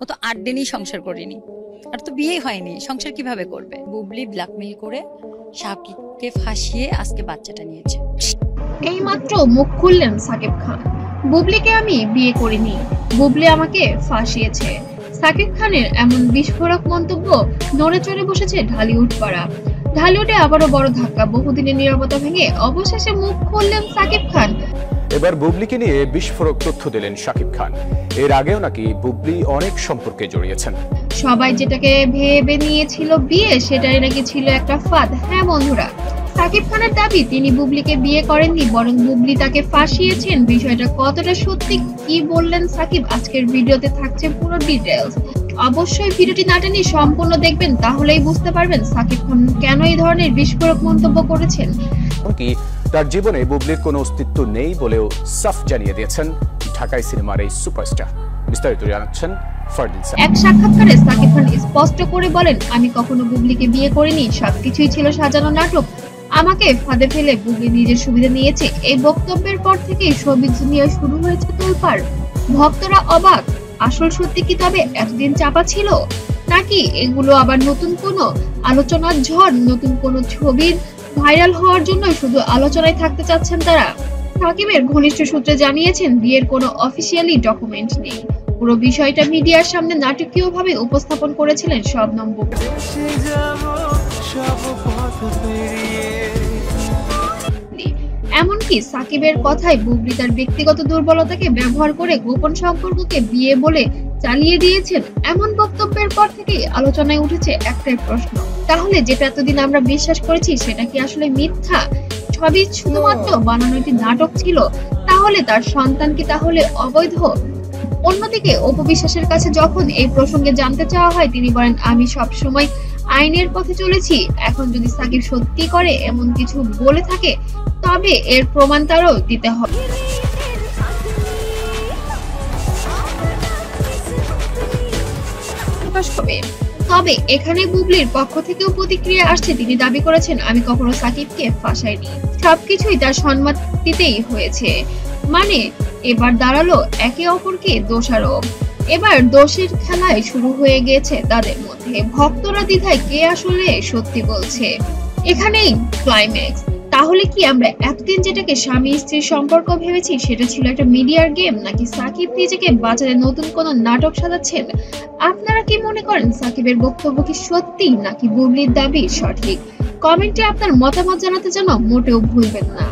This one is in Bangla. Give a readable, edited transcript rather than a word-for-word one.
ও তো 8 দিনই সংসার করেনি, আর তো বিয়ে হয়নি, সংসার কিভাবে করবে? বুবলি ব্ল্যাকমেইল করে সাকিবকে ফাঁসিয়ে আজকে বাচ্চাটা নিয়েছে। এইমাত্র মুখ খুললেন সাকিব খান, বুবলিকে আমি বিয়ে করিনি, বুবলি আমাকে ফাঁসিয়েছে। সাকিব খানের এমন বিস্ফোরক মন্তব্য নড়ে চড়ে বসেছে ঢালিউড পাড়া। ঢালিউডে আবারও বড় ধাক্কা, বহুদিনের নীরবতা ভেঙে অবশেষে মুখ খুললেন সাকিব খান। এবার বুবলিকে নিয়ে বিস্ফোরক তথ্য দিলেন শাকিব খান। এর আগেও নাকি বুবলি অনেক সম্পর্কে জড়িয়েছেন। সবাই যেটাকে ভেবে নিয়েছিল বিয়ে, সেটাই নাকি ছিল একটা ফাঁদ। হ্যাঁ বন্ধুরা, সাকিব খানের দাবি তিনি বুবলিকে বিয়ে করেননি, বরং বুবলি তাকে ফাঁসিয়েছেন। বিষয়টা কতটা সত্যি, কি বললেন সাকিব, আজকের ভিডিওতে থাকছে পুরো ডিটেইলস। অবশ্যই ভিডিওটি না টেনে সম্পূর্ণ দেখবেন, তাহলেই বুঝতে পারবেন সাকিব খান কেন এই ধরনের বিস্ফোরক মন্তব্য করেছেন। এমনকি তার জীবনে বুবলির কোনো অস্তিত্ব নেই বলেও সাফ জানিয়ে দিয়েছেন ঢাকাই সিনেমার এই সুপারস্টার। বিস্তারিত জানাচ্ছেন ফারদিন সাহেব। এক সাক্ষাৎকারে সাকিব খান স্পষ্ট করে বলেন, আমি কখনো বুবলিকে বিয়ে করিনি, সবকিছুই ছিল সাজানো নাটক। আমাকে ফাঁদে ফেলে বুবলি নিজের সুবিধা নিয়েছে। এই বক্তব্যের পর থেকেই শোবিজ দুনিয়ায় শুরু হয়েছে তোলপাড়। ভক্তরা অবাক, আসল সত্যি কি তবে এতদিন চাপা ছিল, নাকি এগুলো আবার নতুন কোনো আলোচনার ঝড়, নতুন কোনো ছবির ভাইরাল হওয়ার জন্য শুধু আলোচনায় থাকতে চাচ্ছেন তারা? সাকিবের ঘনিষ্ঠ সূত্রে জানিয়েছেন, বিয়ের কোনো অফিসিয়ালি ডকুমেন্ট নেই। পুরো বিষয়টা মিডিয়ার সামনে নাটকীয়ভাবে উপস্থাপন করেছিলেন শবনম বুবলি। এমনকি সাকিবের কথায় বুবলি তার ব্যক্তিগত দুর্বলতাকে ব্যবহার করে গোপন সম্পর্ককে বিয়ে বলে চালিয়ে দিয়েছেন। এমন বক্তব্যের পর থেকেই আলোচনায় উঠেছে একটাই প্রশ্ন, তাহলে যেটা এতদিন আমরা বিশ্বাস করেছি সেটা কি আসলে মিথ্যা? সবই শুধুমাত্র বানানো একটি নাটক ছিল? তাহলে তার সন্তান কি তাহলে অবৈধ? অন্যদিকে অপবিশ্বাসের কাছে যখন এই প্রসঙ্গে জানতে চাওয়া হয়, তিনি বলেন, আমি সব সময় আইনের পথে চলেছি। এখন যদি সাকিব সত্যি করে এমন কিছু বলে থাকে, তবে এর প্রমাণ তারও দিতে হবে। তবে এখানে বুবলির পক্ষ থেকেও প্রতিক্রিয়া আসছে। তিনি দাবি করেছেন, আমি কখনো সাকিবকে ফাঁসাইনি, সবকিছুই তার সম্মতিতেই হয়েছে। মানে এবার দাঁড়ালো একে অপরকে দোষারোপ। এবার দোষের খেলায় শুরু হয়ে গেছে তাদের মধ্যে। ভক্তরা দ্বিধায়, কে আসলে সত্যি বলছে। এখানেই ক্লাইম্যাক্স। তাহলে কি আমরা এতদিন যেটাকে স্বামী স্ত্রীর সম্পর্ক ভেবেছি সেটা ছিল একটা মিডিয়ার গেম, নাকি সাকিব নিজেকে বাজারে নতুন কোনো নাটক সাজাচ্ছেন? আপনারা কি মনে করেন, সাকিবের বক্তব্য কি সত্যি নাকি বুবলির দাবি সঠিক? কমেন্টে আপনার মতামত জানাতে যেন মোটেও ভুলবেন না।